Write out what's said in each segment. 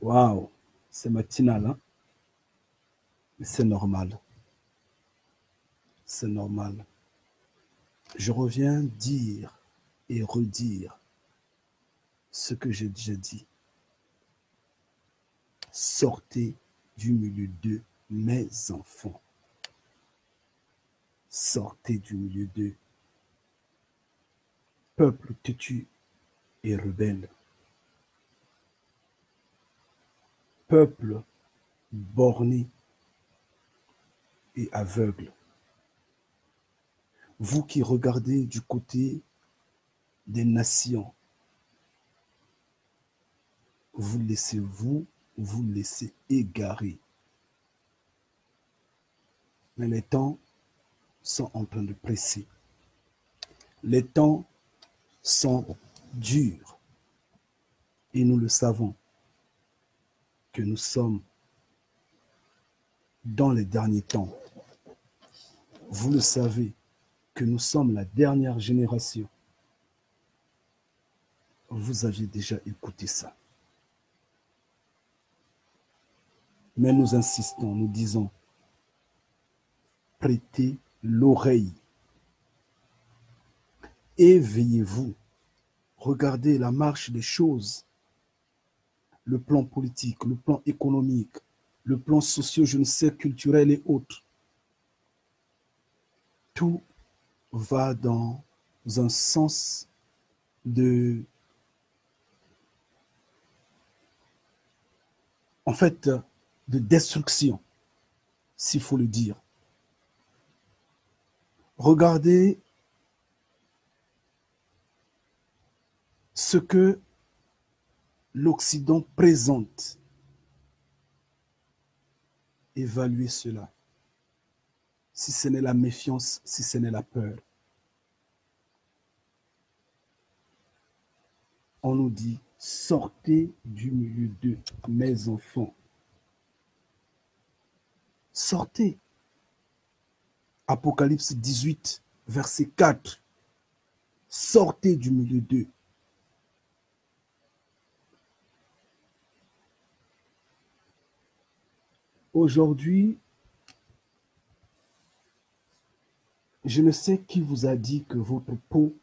Waouh, c'est matinal, hein? Mais c'est normal. C'est normal. Je reviens dire et redire ce que j'ai déjà dit. Sortez du milieu d'eux, mes enfants. Sortez du milieu d'eux. Peuple têtu et rebelle. Peuple borné et aveugle. Vous qui regardez du côté des nations, vous laissez égarer. Mais les temps sont en train de presser. Les temps sont durs. Et nous le savons que nous sommes dans les derniers temps. Vous le savez que nous sommes la dernière génération. Vous aviez déjà écouté ça. Mais nous insistons, nous disons, prêtez l'oreille. Éveillez-vous. Regardez la marche des choses. Le plan politique, le plan économique, le plan socio, je ne sais, culturel et autres. Tout va dans un sens de... En fait, de destruction, s'il faut le dire. Regardez ce que l'Occident présente. Évaluez cela. Si ce n'est la méfiance, si ce n'est la peur. On nous dit, sortez du milieu d'eux, mes enfants. Sortez. Apocalypse 18, verset 4. Sortez du milieu d'eux. Aujourd'hui, je ne sais qui vous a dit que votre peau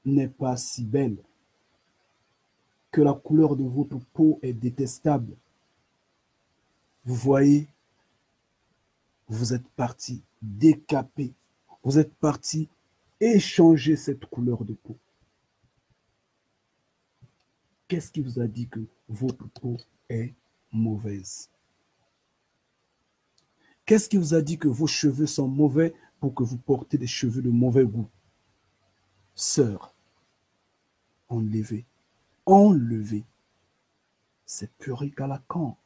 n'est pas si belle, que la couleur de votre peau est détestable. Vous voyez, vous êtes parti décaper, vous êtes parti échanger cette couleur de peau. Qu'est-ce qui vous a dit que votre peau est mauvaise? Qu'est-ce qui vous a dit que vos cheveux sont mauvais pour que vous portez des cheveux de mauvais goût? Sœur, enlevez. Enlevez. C'est purique à la can.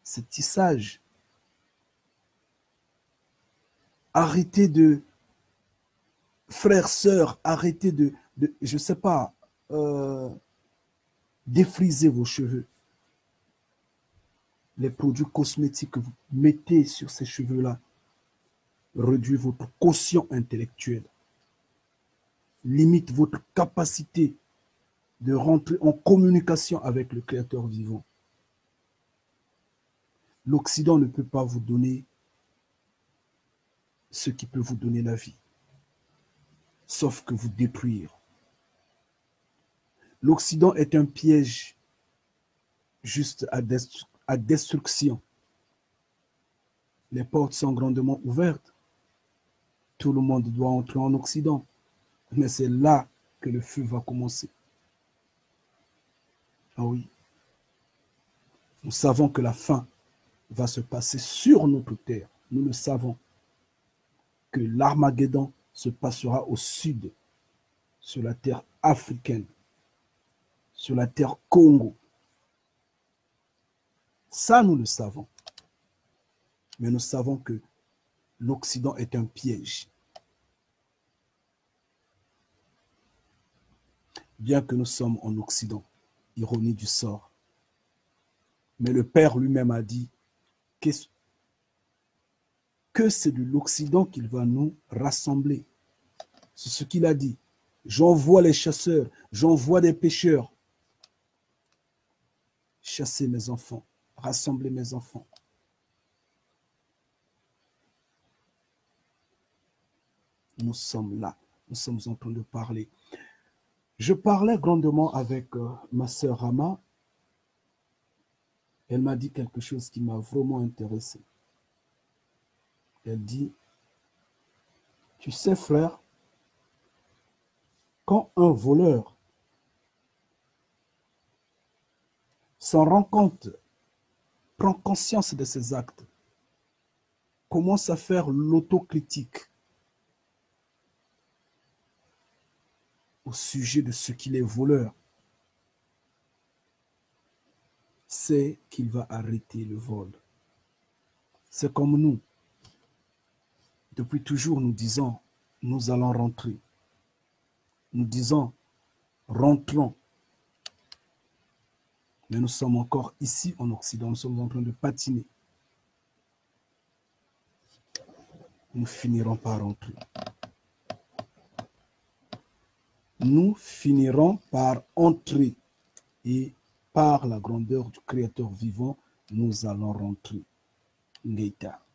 C'est tissage. Arrêtez de... Frères, sœurs, arrêtez de je ne sais pas, défriser vos cheveux. Les produits cosmétiques que vous mettez sur ces cheveux-là réduisent votre quotient intellectuel, limite votre capacité de rentrer en communication avec le Créateur vivant. L'Occident ne peut pas vous donner ce qui peut vous donner la vie, sauf que vous détruire. L'Occident est un piège juste à destruction. Les portes sont grandement ouvertes. Tout le monde doit entrer en Occident. Mais c'est là que le feu va commencer. Ah oui. Nous savons que la fin va se passer sur notre terre. Nous le savons. Que l'Armageddon se passera au sud, sur la terre africaine, sur la terre Congo. Ça, nous le savons. Mais nous savons que l'Occident est un piège. Bien que nous sommes en Occident, ironie du sort. Mais le Père lui-même a dit que c'est de l'Occident qu'il va nous rassembler. C'est ce qu'il a dit. J'envoie les chasseurs, j'envoie des pêcheurs. chasser mes enfants, rassembler mes enfants. Nous sommes là, nous sommes en train de parler. Je parlais grandement avec ma sœur Rama. Elle m'a dit quelque chose qui m'a vraiment intéressé. Elle dit, tu sais frère, quand un voleur s'en rend compte, prend conscience de ses actes, commence à faire l'autocritique au sujet de ce qu'il est voleur, c'est qu'il va arrêter le vol. C'est comme nous. Depuis toujours, nous disons, nous allons rentrer. Nous disons, rentrons. Mais nous sommes encore ici en Occident, nous sommes en train de patiner. Nous finirons par rentrer. Nous finirons par entrer et par la grandeur du Créateur vivant, nous allons rentrer. Ngeita.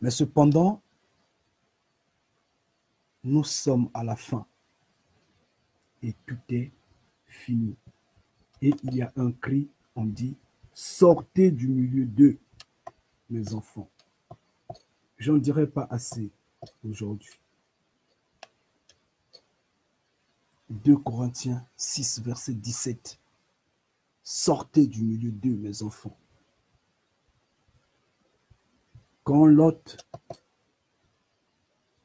Mais cependant, nous sommes à la fin et tout est fini. Et il y a un cri, on dit, sortez du milieu d'eux, mes enfants. J'en dirai pas assez aujourd'hui. 2 Corinthiens 6, verset 17. Sortez du milieu d'eux, mes enfants. Quand Lot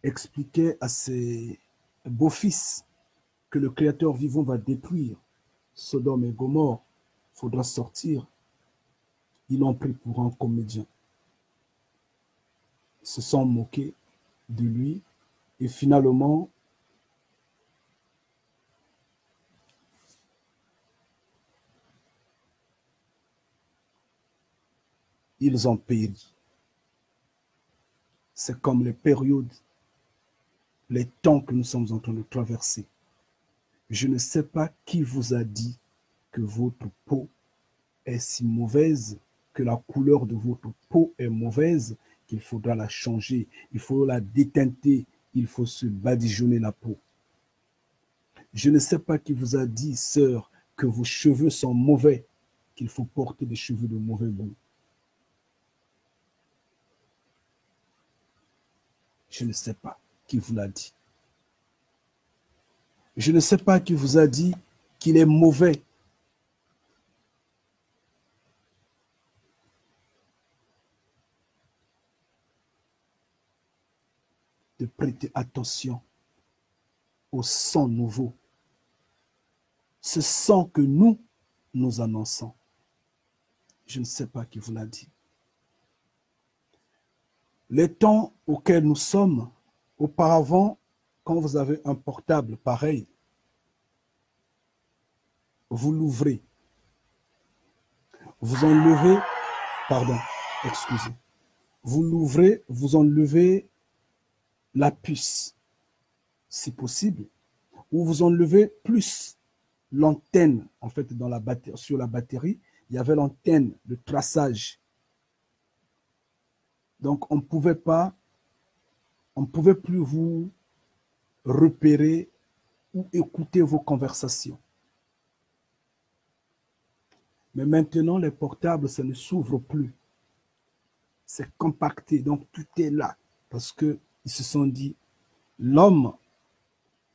expliquait à ses beaux-fils que le Créateur vivant va détruire Sodome et Gomorrhe, il faudra sortir, ils l'ont pris pour un comédien. Ils se sont moqués de lui et finalement, ils ont péri. C'est comme les périodes, les temps que nous sommes en train de traverser. Je ne sais pas qui vous a dit que votre peau est si mauvaise, que la couleur de votre peau est mauvaise, qu'il faudra la changer, il faut la déteinter, il faut se badigeonner la peau. Je ne sais pas qui vous a dit, sœur, que vos cheveux sont mauvais, qu'il faut porter des cheveux de mauvais goût. Je ne sais pas qui vous l'a dit. Je ne sais pas qui vous a dit qu'il est mauvais de prêter attention au sang nouveau. Ce sang que nous annonçons. Je ne sais pas qui vous l'a dit. Les temps auxquels nous sommes, auparavant, quand vous avez un portable pareil, vous l'ouvrez, vous enlevez, pardon, excusez, vous l'ouvrez, vous enlevez la puce, si possible, ou vous enlevez plus l'antenne, en fait, dans la batterie, sur la batterie, il y avait l'antenne de traçage. Donc, on ne pouvait plus vous repérer ou écouter vos conversations. Mais maintenant, les portables, ça ne s'ouvre plus. C'est compacté, donc tout est là. Parce qu'ils se sont dit, l'homme,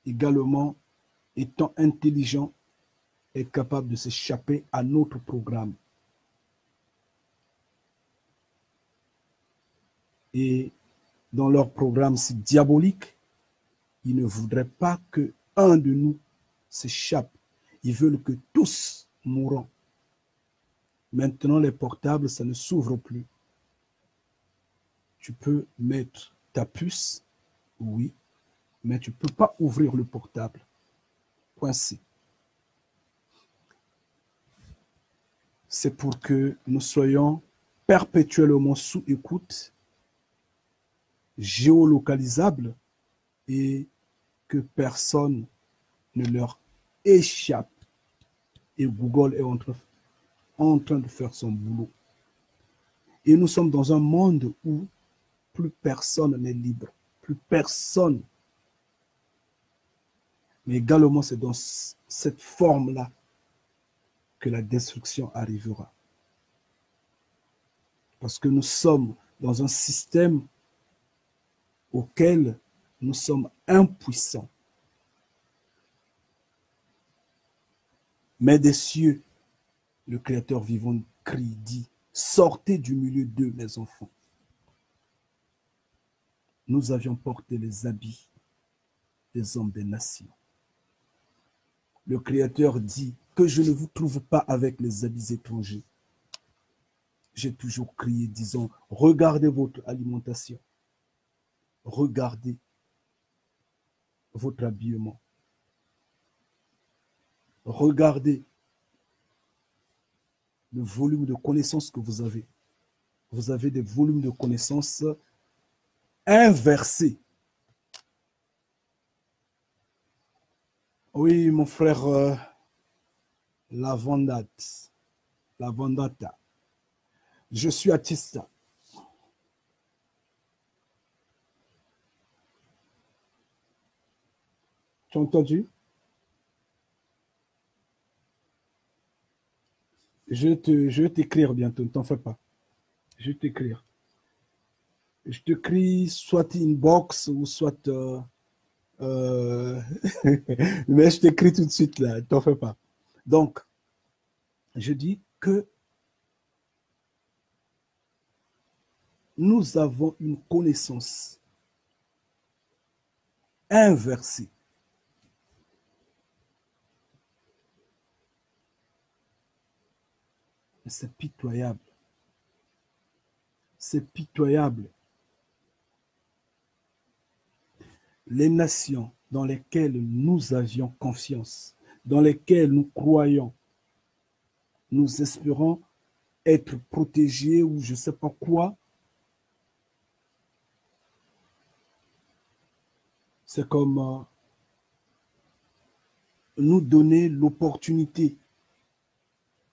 également, étant intelligent, est capable de s'échapper à notre programme. Et dans leur programme si diabolique, ils ne voudraient pas qu'un de nous s'échappe. Ils veulent que tous mourront. Maintenant, les portables, ça ne s'ouvre plus. Tu peux mettre ta puce, oui, mais tu ne peux pas ouvrir le portable. Point C. C'est pour que nous soyons perpétuellement sous écoute, géolocalisables et que personne ne leur échappe. et Google est en train de faire son boulot. Et nous sommes dans un monde où plus personne n'est libre, plus personne. Mais également, c'est dans cette forme-là que la destruction arrivera. Parce que nous sommes dans un système auquel nous sommes impuissants. Mais des cieux, le Créateur vivant crie, dit, sortez du milieu d'eux, mes enfants. Nous avions porté les habits des hommes des nations. Le Créateur dit que je ne vous trouve pas avec les habits étrangers. J'ai toujours crié, disant, regardez votre alimentation. Regardez votre habillement. Regardez le volume de connaissances que vous avez. Vous avez des volumes de connaissances inversés. Oui, mon frère, la vendata. Je suis artiste. Tu as entendu? Je vais t'écrire bientôt, ne t'en fais pas. Je vais t'écrire. Je t'écris soit inbox ou soit... mais je t'écris tout de suite là, ne t'en fais pas. Donc, je dis que nous avons une connaissance inversée. C'est pitoyable. C'est pitoyable. Les nations dans lesquelles nous avions confiance, dans lesquelles nous croyons, nous espérons être protégés ou je ne sais pas quoi, c'est comme nous donner l'opportunité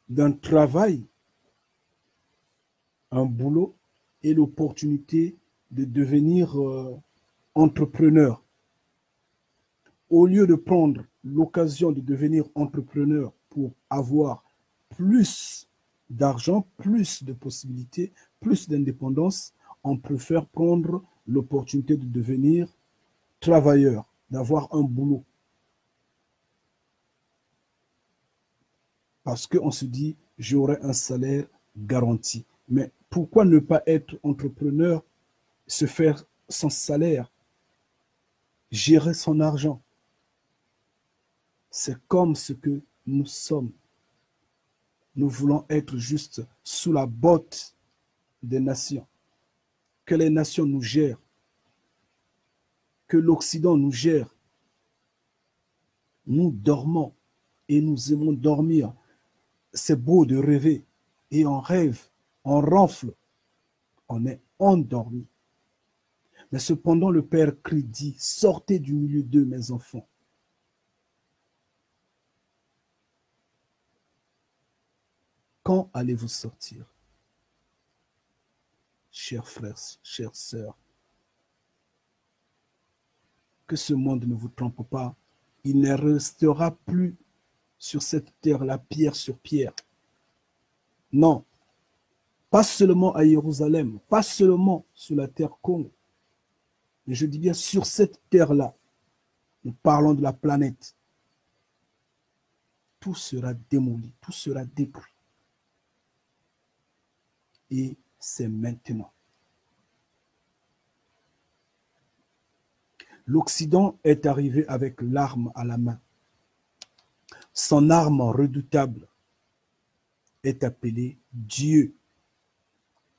d'un travail, un boulot et l'opportunité de devenir entrepreneur. Au lieu de prendre l'occasion de devenir entrepreneur pour avoir plus d'argent, plus de possibilités, plus d'indépendance, on préfère prendre l'opportunité de devenir travailleur, d'avoir un boulot. Parce qu'on se dit, j'aurai un salaire garanti. Mais pourquoi ne pas être entrepreneur, se faire son salaire, gérer son argent? C'est comme ce que nous sommes. Nous voulons être juste sous la botte des nations. Que les nations nous gèrent. Que l'Occident nous gère. Nous dormons et nous aimons dormir. C'est beau de rêver. Et on rêve, on ronfle, on est endormi. Mais cependant, le Père crie, dit, sortez du milieu d'eux, mes enfants. Quand allez-vous sortir? Chers frères, chères sœurs, que ce monde ne vous trompe pas. Il ne restera plus sur cette terre-là pierre sur pierre. Non, pas seulement à Jérusalem, pas seulement sur la terre Congo, mais je dis bien sur cette terre-là. Nous parlons de la planète. Tout sera démoli, tout sera détruit. Et c'est maintenant. L'Occident est arrivé avec l'arme à la main. Son arme redoutable est appelée Dieu,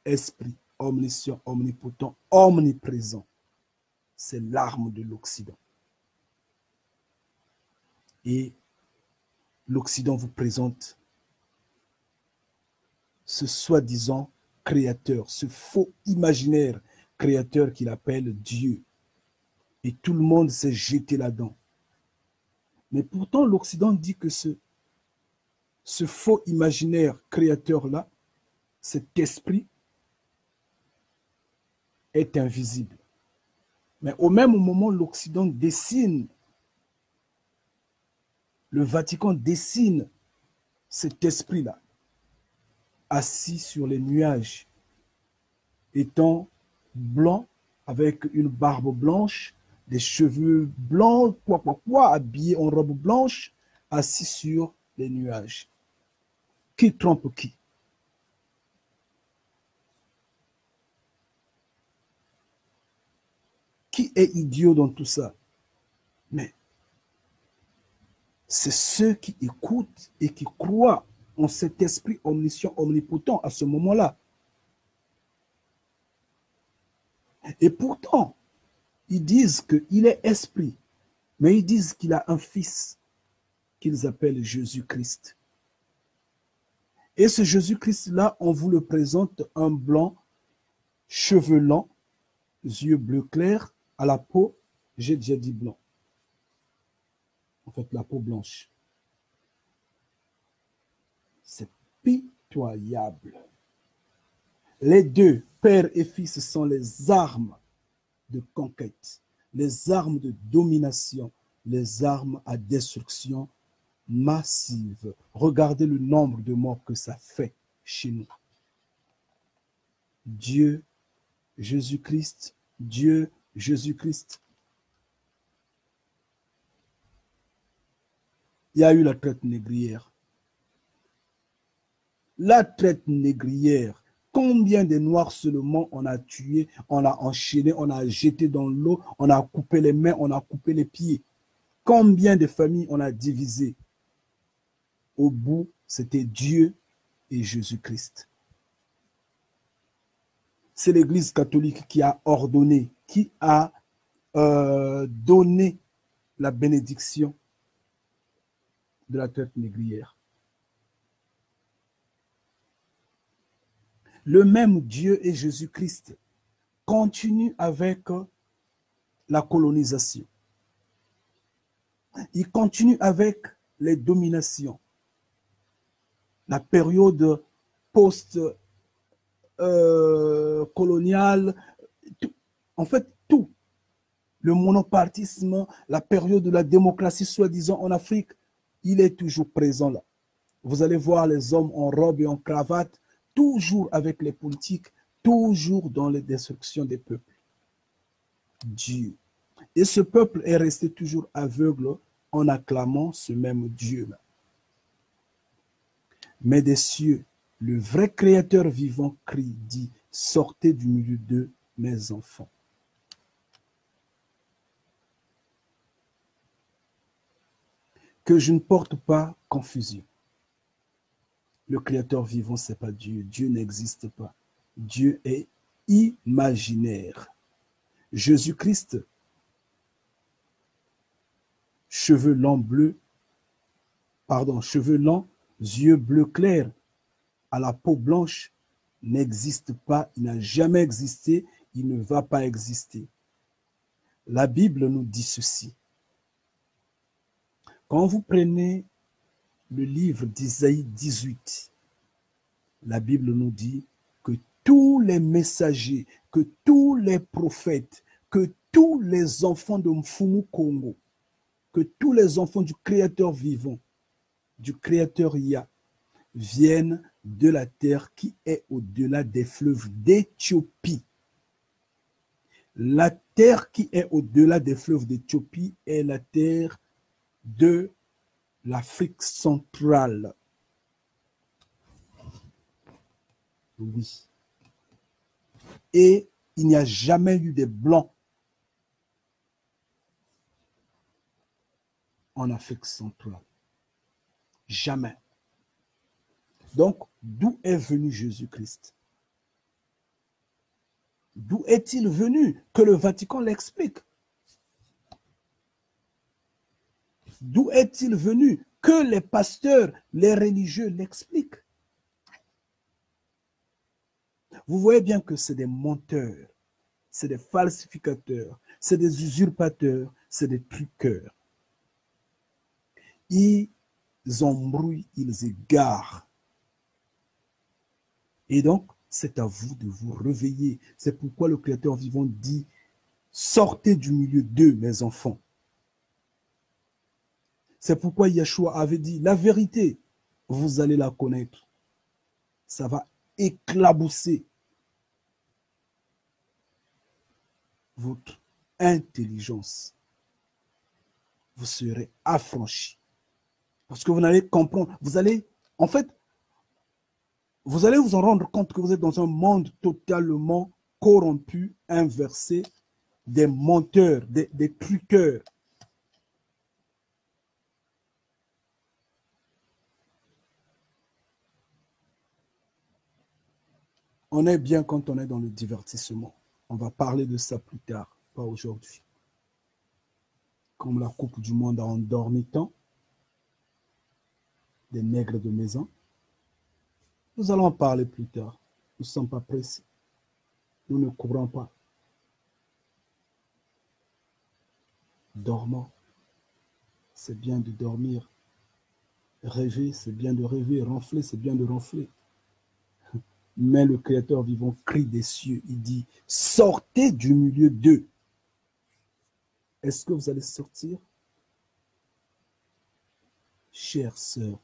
Esprit, omniscient, omnipotent, omniprésent. C'est l'arme de l'Occident. Et l'Occident vous présente ce soi-disant créateur, ce faux imaginaire créateur qu'il appelle Dieu. Et tout le monde s'est jeté là-dedans. Mais pourtant, l'Occident dit que ce faux imaginaire créateur-là, cet esprit, est invisible. Mais au même moment, l'Occident dessine, le Vatican dessine cet esprit-là, assis sur les nuages, étant blanc, avec une barbe blanche, des cheveux blancs, habillé en robe blanche, assis sur les nuages. Qui trompe qui? Qui est idiot dans tout ça? Mais c'est ceux qui écoutent et qui croient en cet esprit omniscient, omnipotent à ce moment-là. Et pourtant, ils disent qu'il est esprit, mais ils disent qu'il a un fils qu'ils appellent Jésus-Christ. Et ce Jésus-Christ-là, on vous le présente un blanc, cheveux longs, yeux bleus clairs, à la peau, j'ai déjà dit blanc. En fait, la peau blanche. C'est pitoyable. Les deux, père et fils, sont les armes de conquête, les armes de domination, les armes à destruction massive. Regardez le nombre de morts que ça fait chez nous. Dieu, Jésus-Christ, Dieu, Jésus-Christ. Il y a eu la traite négrière. La traite négrière, combien de Noirs seulement on a tué, on a enchaîné, on a jeté dans l'eau, on a coupé les mains, on a coupé les pieds. Combien de familles on a divisées? Au bout, c'était Dieu et Jésus-Christ. C'est l'Église catholique qui a ordonné, qui a donné la bénédiction de la traite négrière. Le même Dieu et Jésus-Christ continue avec la colonisation. Il continue avec les dominations. La période post-coloniale, en fait tout. Le monopartisme, la période de la démocratie soi-disant en Afrique, il est toujours présent là. Vous allez voir les hommes en robe et en cravate, toujours avec les politiques, toujours dans les destructions des peuples. Dieu. Et ce peuple est resté toujours aveugle en acclamant ce même Dieu-là. Mais des cieux, le vrai Créateur vivant crie, dit, sortez du milieu d'eux, mes enfants. Que je ne porte pas confusion. Le Créateur vivant, ce n'est pas Dieu. Dieu n'existe pas. Dieu est imaginaire. Jésus-Christ, cheveux longs bleus, cheveux longs, yeux bleus clairs, à la peau blanche, n'existe pas, il n'a jamais existé, il ne va pas exister. La Bible nous dit ceci. Quand vous prenez le livre d'Isaïe 18, la Bible nous dit que tous les messagers, que tous les prophètes, que tous les enfants de Mfumu Congo, que tous les enfants du Créateur vivant, du Créateur Yah, viennent de la terre qui est au-delà des fleuves d'Éthiopie. La terre qui est au-delà des fleuves d'Éthiopie est la terre de l'Afrique centrale. Oui. Et il n'y a jamais eu de blancs en Afrique centrale. Jamais. Donc, d'où est venu Jésus-Christ? D'où est-il venu? Que le Vatican l'explique. D'où est-il venu? Que les pasteurs, les religieux l'expliquent. Vous voyez bien que c'est des menteurs, c'est des falsificateurs, c'est des usurpateurs, c'est des truqueurs. Ils embrouillent, ils égarent. Et donc, c'est à vous de vous réveiller. C'est pourquoi le Créateur vivant dit, sortez du milieu d'eux, mes enfants. C'est pourquoi Yeshua avait dit, la vérité, vous allez la connaître. Ça va éclabousser votre intelligence. Vous serez affranchis. Parce que vous allez comprendre, vous allez, en fait, vous allez vous en rendre compte que vous êtes dans un monde totalement corrompu, inversé, des menteurs, des truqueurs. On est bien quand on est dans le divertissement. On va parler de ça plus tard, pas aujourd'hui. Comme la Coupe du Monde a endormi tant des nègres de maison. Nous allons en parler plus tard. Nous ne sommes pas pressés. Nous ne courons pas. Dormons. C'est bien de dormir. Rêver, c'est bien de rêver. Ronfler, c'est bien de ronfler. Mais le Créateur vivant crie des cieux. Il dit, sortez du milieu d'eux. Est-ce que vous allez sortir? Chères sœurs,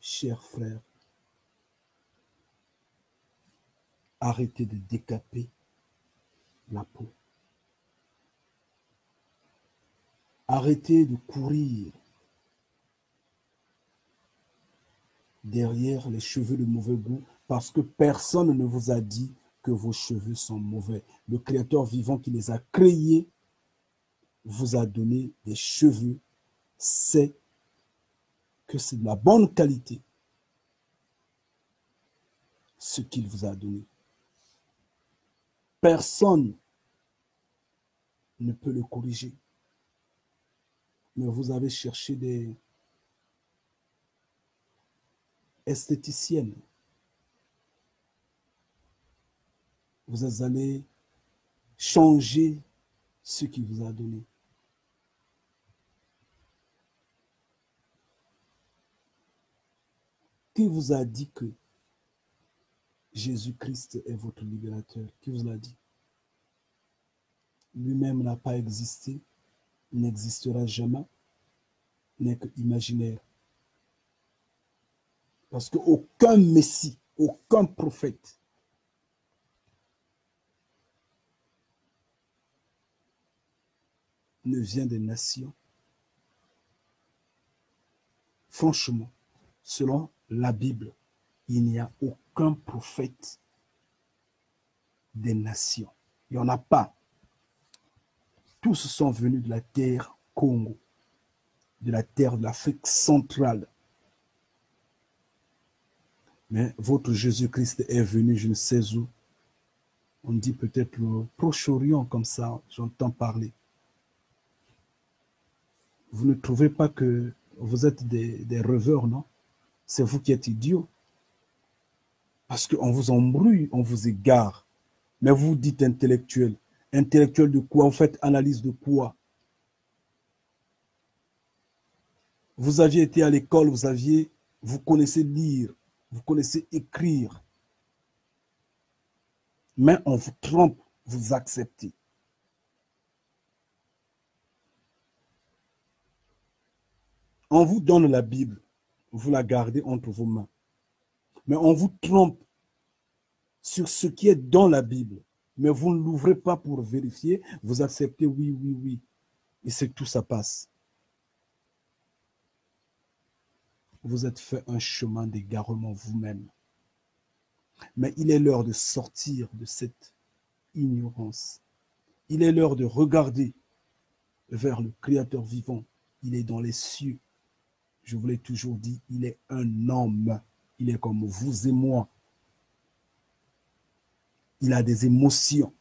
chers frères, arrêtez de décaper la peau. Arrêtez de courir derrière les cheveux de mauvais goût parce que personne ne vous a dit que vos cheveux sont mauvais. Le Créateur vivant qui les a créés vous a donné des cheveux, c'est que c'est de la bonne qualité ce qu'il vous a donné. Personne ne peut le corriger. Mais vous avez cherché des esthéticiennes. Vous êtes allé changer ce qu'il vous a donné. Qui vous a dit que Jésus-Christ est votre libérateur? Qui vous l'a dit? Lui-même n'a pas existé, n'existera jamais, n'est qu'imaginaire. Parce qu'aucun Messie, aucun prophète ne vient des nations. Franchement, selon la Bible, il n'y a aucun prophète des nations. Il n'y en a pas. Tous sont venus de la terre Congo, de la terre de l'Afrique centrale. Mais votre Jésus-Christ est venu, je ne sais où. On dit peut-être le Proche-Orient, comme ça, j'entends parler. Vous ne trouvez pas que vous êtes des rêveurs, non? C'est vous qui êtes idiots. Parce qu'on vous embrouille, on vous égare. Mais vous dites intellectuel. Intellectuel de quoi? Vous faites analyse de quoi? Vous aviez été à l'école, vous connaissez lire, vous connaissez écrire. Mais on vous trompe, vous acceptez. On vous donne la Bible, vous la gardez entre vos mains. Mais on vous trompe sur ce qui est dans la Bible. Mais vous ne l'ouvrez pas pour vérifier, vous acceptez oui, oui, oui. Et c'est tout, ça passe. Vous êtes fait un chemin d'égarement vous-même. Mais il est l'heure de sortir de cette ignorance. Il est l'heure de regarder vers le Créateur vivant. Il est dans les cieux. Je vous l'ai toujours dit, il est un homme. Il est comme vous et moi. Il a des émotions.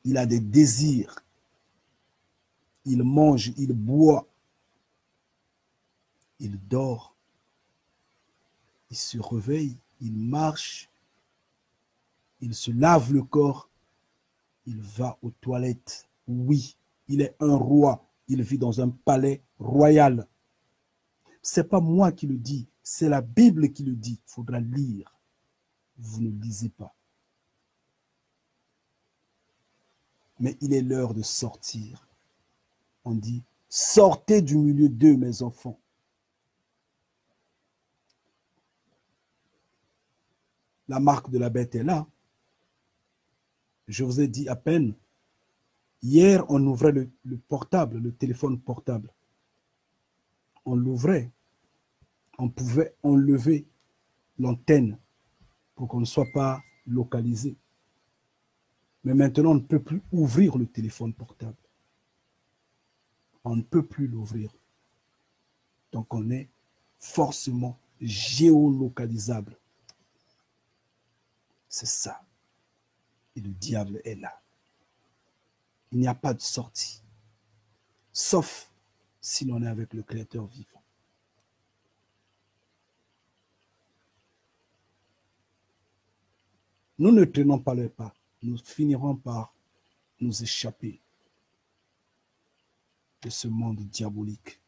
Il a des désirs. Il mange, il boit. Il dort. Il se réveille. Il marche. Il se lave le corps. Il va aux toilettes. Oui, il est un roi. Il vit dans un palais royal. Ce n'est pas moi qui le dis, c'est la Bible qui le dit. Il faudra lire. Vous ne lisez pas. Mais il est l'heure de sortir. On dit, sortez du milieu d'eux, mes enfants. La marque de la bête est là. Je vous ai dit à peine, hier, on ouvrait le portable, le téléphone portable. On l'ouvrait. On pouvait enlever l'antenne pour qu'on ne soit pas localisé. Mais maintenant, on ne peut plus ouvrir le téléphone portable. On ne peut plus l'ouvrir. Donc, on est forcément géolocalisable. C'est ça. Et le diable est là. Il n'y a pas de sortie. Sauf si l'on est avec le Créateur vivant. Nous ne tenons pas le pas. Nous finirons par nous échapper de ce monde diabolique.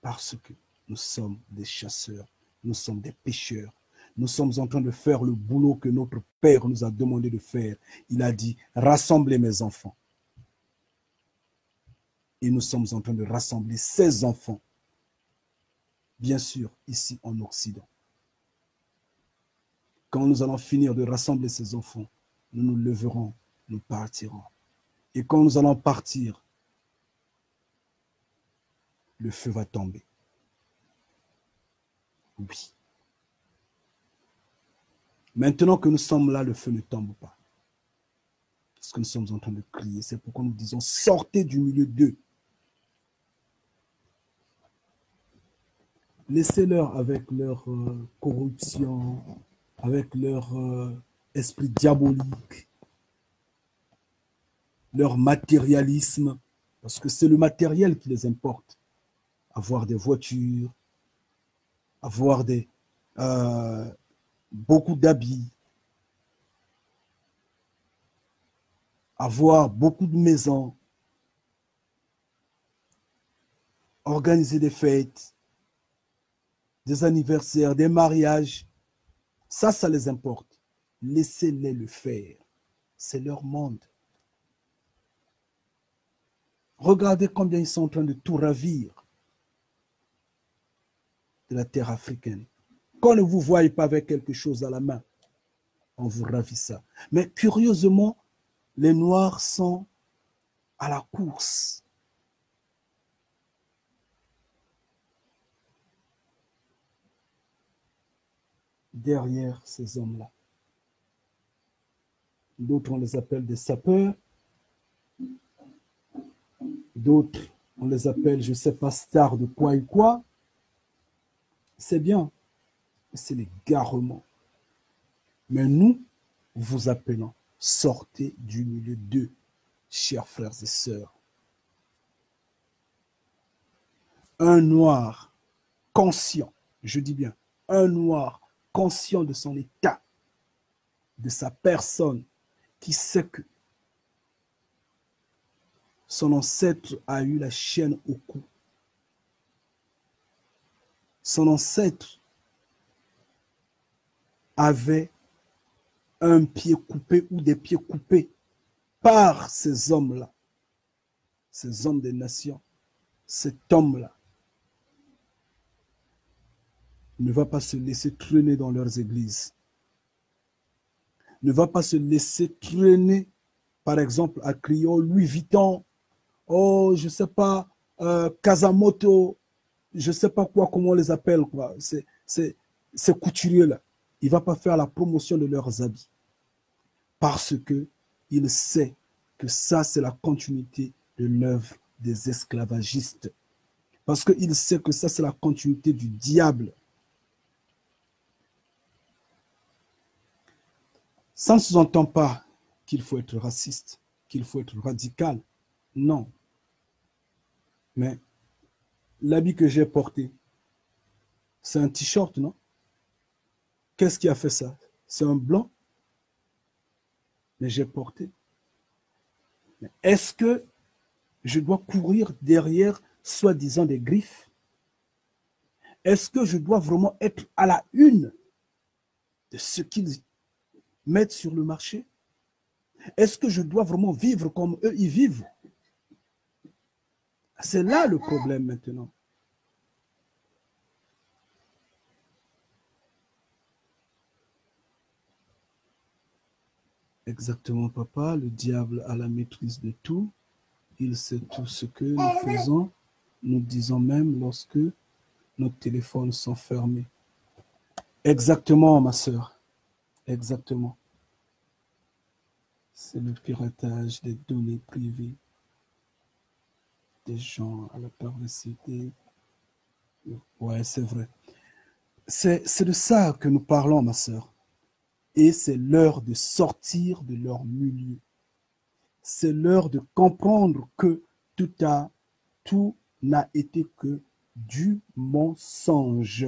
Parce que nous sommes des chasseurs, nous sommes des pêcheurs. Nous sommes en train de faire le boulot que notre Père nous a demandé de faire. Il a dit, rassemblez mes enfants. Et nous sommes en train de rassembler ces enfants. Bien sûr, ici en Occident. Quand nous allons finir de rassembler ces enfants, nous nous leverons, nous partirons. Et quand nous allons partir, le feu va tomber. Oui. Maintenant que nous sommes là, le feu ne tombe pas. Parce que nous sommes en train de crier. C'est pourquoi nous disons, sortez du milieu d'eux. Laissez-leur avec leur corruption, avec leur esprit diabolique, leur matérialisme, parce que c'est le matériel qui les importe. Avoir des voitures, avoir beaucoup d'habits, avoir beaucoup de maisons, organiser des fêtes, des anniversaires, des mariages. Ça les importe. Laissez-les le faire. C'est leur monde. Regardez combien ils sont en train de tout ravir de la terre africaine. Quand ne vous voyez pas avec quelque chose à la main, on vous ravit ça. Mais curieusement, les Noirs sont à la course. Derrière ces hommes-là. D'autres, on les appelle des sapeurs. D'autres, on les appelle, je ne sais pas, stars de quoi et quoi. C'est bien. C'est l'égarement. Mais nous, vous appelons, sortez du milieu d'eux, chers frères et sœurs. Un noir conscient, je dis bien, un noir conscient de son état, de sa personne, qui sait que son ancêtre a eu la chaîne au cou. Son ancêtre avait un pied coupé ou des pieds coupés par ces hommes-là, ces hommes des nations. Cet homme-là ne va pas se laisser traîner dans leurs églises. Ne va pas se laisser traîner, par exemple, à crier oh, Louis Vuitton, oh, je ne sais pas, Kazamoto, je ne sais pas quoi, comment on les appelle, quoi. Ces couturiers-là. Il ne va pas faire la promotion de leurs habits. Parce qu'il sait que ça, c'est la continuité de l'œuvre des esclavagistes. Parce qu'il sait que ça, c'est la continuité du diable. Ça ne sous-entend pas qu'il faut être raciste, qu'il faut être radical. Non. Mais l'habit que j'ai porté, c'est un t-shirt, non? Qu'est-ce qui a fait ça? C'est un blanc, mais j'ai porté. Est-ce que je dois courir derrière, soi-disant, des griffes? Est-ce que je dois vraiment être à la une de ce qu'ils mettent sur le marché? Est-ce que je dois vraiment vivre comme eux, ils vivent? C'est là le problème maintenant. Exactement, papa. Le diable a la maîtrise de tout. Il sait tout ce que nous faisons. Nous disons même lorsque nos téléphones sont fermés. Exactement, ma sœur. Exactement. C'est le piratage des données privées des gens à la perversité. Ouais, c'est vrai. C'est de ça que nous parlons, ma sœur. Et c'est l'heure de sortir de leur milieu. C'est l'heure de comprendre que tout n'a été que du mensonge.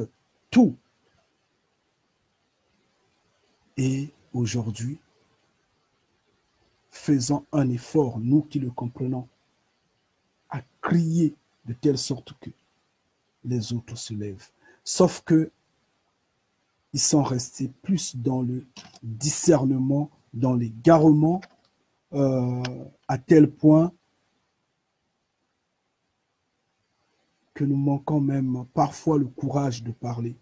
Tout. Et aujourd'hui, faisons un effort, nous qui le comprenons, à crier de telle sorte que les autres se lèvent. Sauf que ils sont restés plus dans le discernement, dans l'égarement, à tel point que nous manquons même parfois le courage de parler.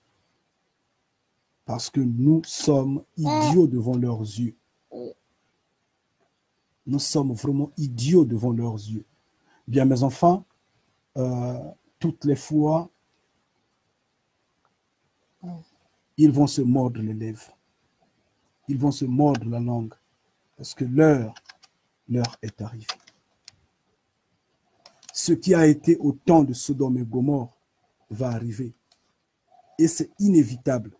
Parce que nous sommes idiots devant leurs yeux. Nous sommes vraiment idiots devant leurs yeux. Bien, mes enfants, toutes les fois, ils vont se mordre les lèvres. Ils vont se mordre la langue. Parce que l'heure est arrivée. Ce qui a été au temps de Sodome et Gomorrhe va arriver. Et c'est inévitable.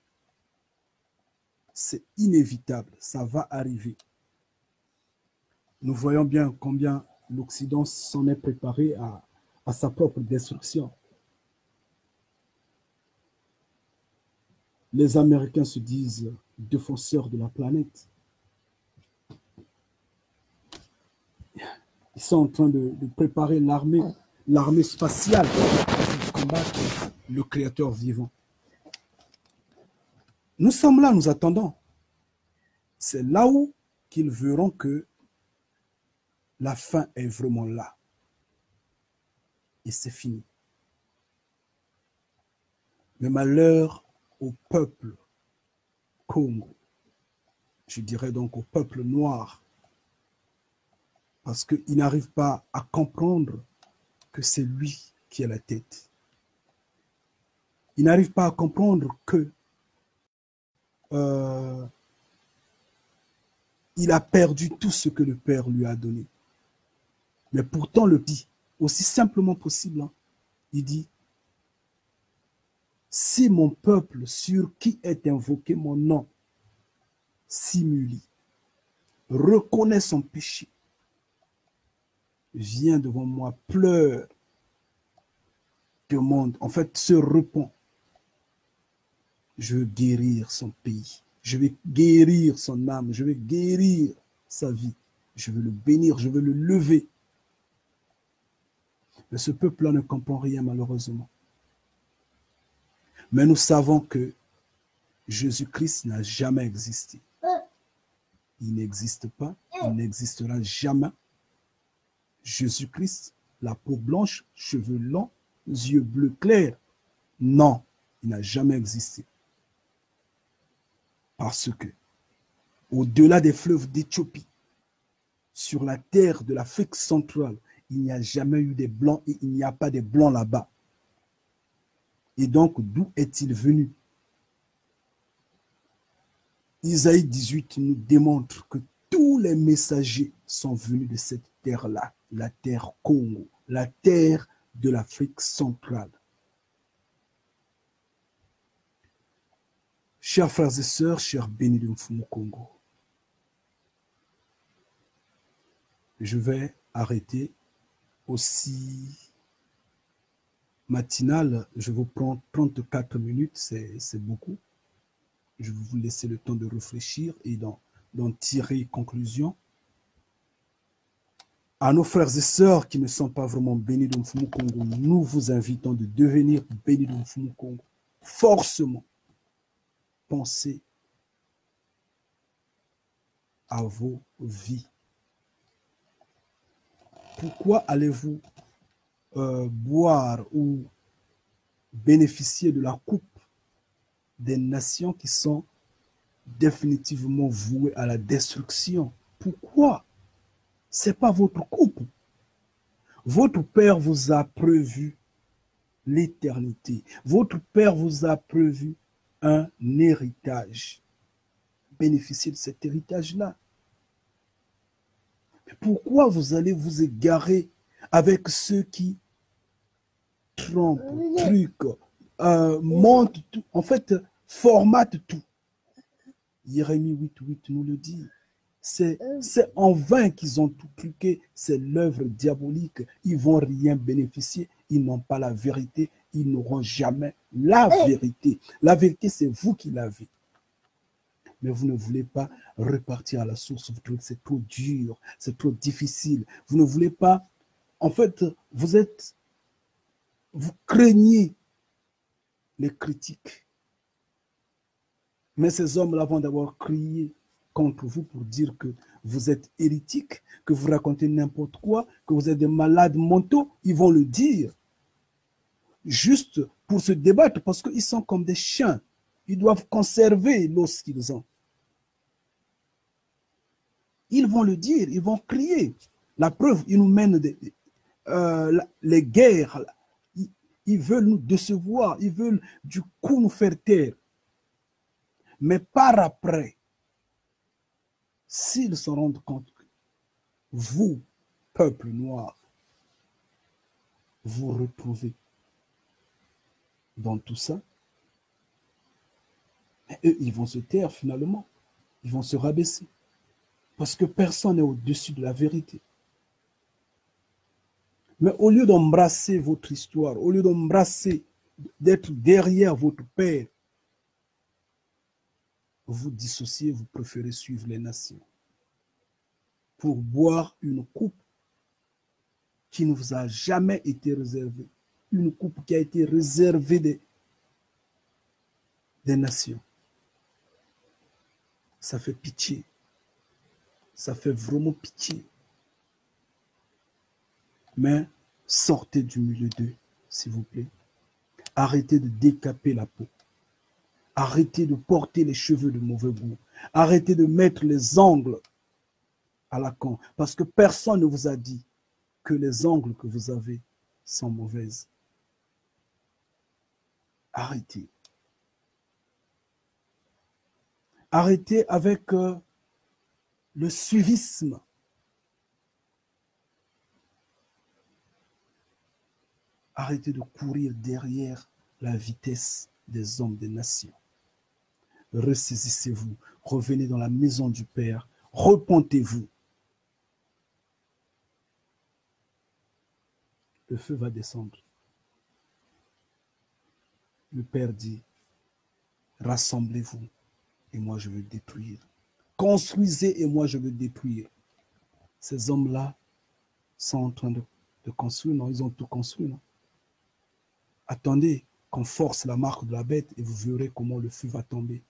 C'est inévitable. Ça va arriver. Nous voyons bien combien l'Occident s'en est préparé à sa propre destruction. Les Américains se disent défenseurs de la planète. Ils sont en train de préparer l'armée spatiale pour combattre le Créateur vivant. Nous sommes là, nous attendons. C'est là où qu'ils verront que la fin est vraiment là. Et c'est fini. Le malheur au peuple Congo, je dirais donc au peuple noir, parce qu'il n'arrive pas à comprendre que c'est lui qui est la tête. Il n'arrive pas à comprendre que il a perdu tout ce que le Père lui a donné. Mais pourtant, le dit aussi simplement possible. Hein, il dit, si mon peuple sur qui est invoqué mon nom s'humilie, reconnaît son péché, vient devant moi, pleure, demande, en fait, se repent. Je veux guérir son pays. Je vais guérir son âme. Je vais guérir sa vie. Je veux le bénir. Je veux le lever. Mais ce peuple-là ne comprend rien, malheureusement. Mais nous savons que Jésus-Christ n'a jamais existé. Il n'existe pas. Il n'existera jamais. Jésus-Christ, la peau blanche, cheveux longs, yeux bleus clairs. Non, il n'a jamais existé. Parce que, au-delà des fleuves d'Éthiopie, sur la terre de l'Afrique centrale, il n'y a jamais eu des blancs et il n'y a pas de blancs là-bas. Et donc, d'où est-il venu? Isaïe 18 nous démontre que tous les messagers sont venus de cette terre-là, la terre Congo, la terre de l'Afrique centrale. Chers frères et sœurs, chers bénis de Mfumu Congo, je vais arrêter aussi matinal. Je vous prends 34 minutes, c'est beaucoup. Je vais vous laisser le temps de réfléchir et d'en tirer conclusion. À nos frères et sœurs qui ne sont pas vraiment bénis de Mfumu Congo, nous vous invitons de devenir bénis de Mfumu Congo. forcément penser à vos vies. Pourquoi allez-vous boire ou bénéficier de la coupe des nations qui sont définitivement vouées à la destruction? Pourquoi? Ce n'est pas votre coupe. Votre Père vous a prévu l'éternité. Votre Père vous a prévu un héritage. Bénéficiez de cet héritage-là. Pourquoi vous allez vous égarer avec ceux qui trompent, truquent, montent tout, en fait, formatent tout? Jérémie 8:8 nous le dit. C'est en vain qu'ils ont tout truqué, c'est l'œuvre diabolique. Ils ne vont rien bénéficier, ils n'ont pas la vérité, ils n'auront jamais la vérité. La vérité, c'est vous qui l'avez. Mais vous ne voulez pas repartir à la source, vous trouvez que c'est trop dur, c'est trop difficile. Vous ne voulez pas, en fait, vous craignez les critiques. Mais ces hommes-là vont d'abord crier contre vous pour dire que vous êtes hérétique, que vous racontez n'importe quoi, que vous êtes des malades mentaux. Ils vont le dire juste pour se débattre parce qu'ils sont comme des chiens. Ils doivent conserver l'os qu'ils ont. Ils vont le dire, ils vont crier. La preuve, ils nous mènent les guerres. Ils veulent nous décevoir, ils veulent du coup nous faire taire. Mais par après, s'ils se rendent compte que vous, peuple noir, vous retrouvez dans tout ça, eux, ils vont se taire finalement. Ils vont se rabaisser. Parce que personne n'est au-dessus de la vérité. Mais au lieu d'embrasser votre histoire, au lieu d'embrasser, d'être derrière votre père, vous dissociez, vous préférez suivre les nations pour boire une coupe qui ne vous a jamais été réservée, une coupe qui a été réservée des nations. Ça fait pitié. Ça fait vraiment pitié. Mais sortez du milieu d'eux, s'il vous plaît. Arrêtez de décaper la peau. Arrêtez de porter les cheveux de mauvais goût. Arrêtez de mettre les ongles à la con. Parce que personne ne vous a dit que les ongles que vous avez sont mauvaises. Arrêtez. Arrêtez avec le suivisme. Arrêtez de courir derrière la vitesse des hommes des nations. Ressaisissez-vous, revenez dans la maison du Père, repentez-vous. Le feu va descendre. Le Père dit, rassemblez-vous et moi je veux détruire. Construisez et moi je veux détruire. Ces hommes-là sont en train de construire, non, ils ont tout construit, non? Attendez qu'on force la marque de la bête et vous verrez comment le feu va tomber.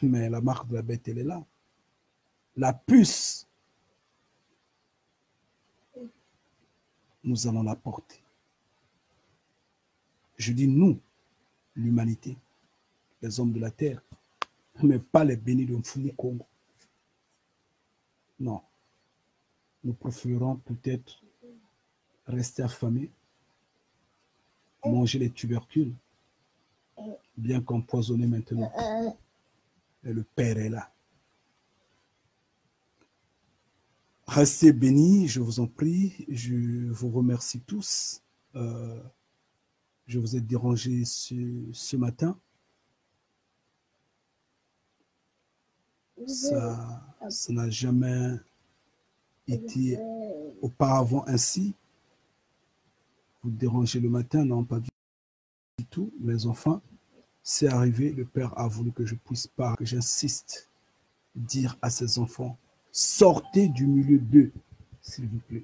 Mais la marque de la bête, elle est là. La puce, nous allons la porter. Je dis nous, l'humanité, les hommes de la terre, mais pas les bénis de Mfumu Congo. Non. Nous préférons peut-être rester affamés, manger les tubercules, bien qu'empoisonnés maintenant. Et le Père est là. Restez bénis, je vous en prie. Je vous remercie tous. Je vous ai dérangé ce matin. Ça n'a jamais été auparavant ainsi. Vous dérangez le matin, non, pas du tout. Les enfants, c'est arrivé. Le Père a voulu que je puisse pas, que j'insiste, dire à ses enfants, sortez du milieu d'eux, s'il vous plaît.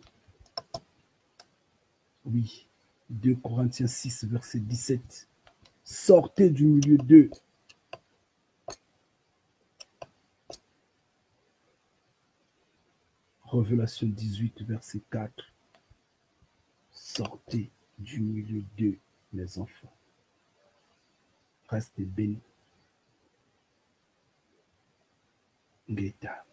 Oui, 2 Corinthiens 6, verset 17. Sortez du milieu d'eux. Révélation 18, verset 4. Sortez du milieu d'eux, mes enfants. Restez bénis. Ngeta.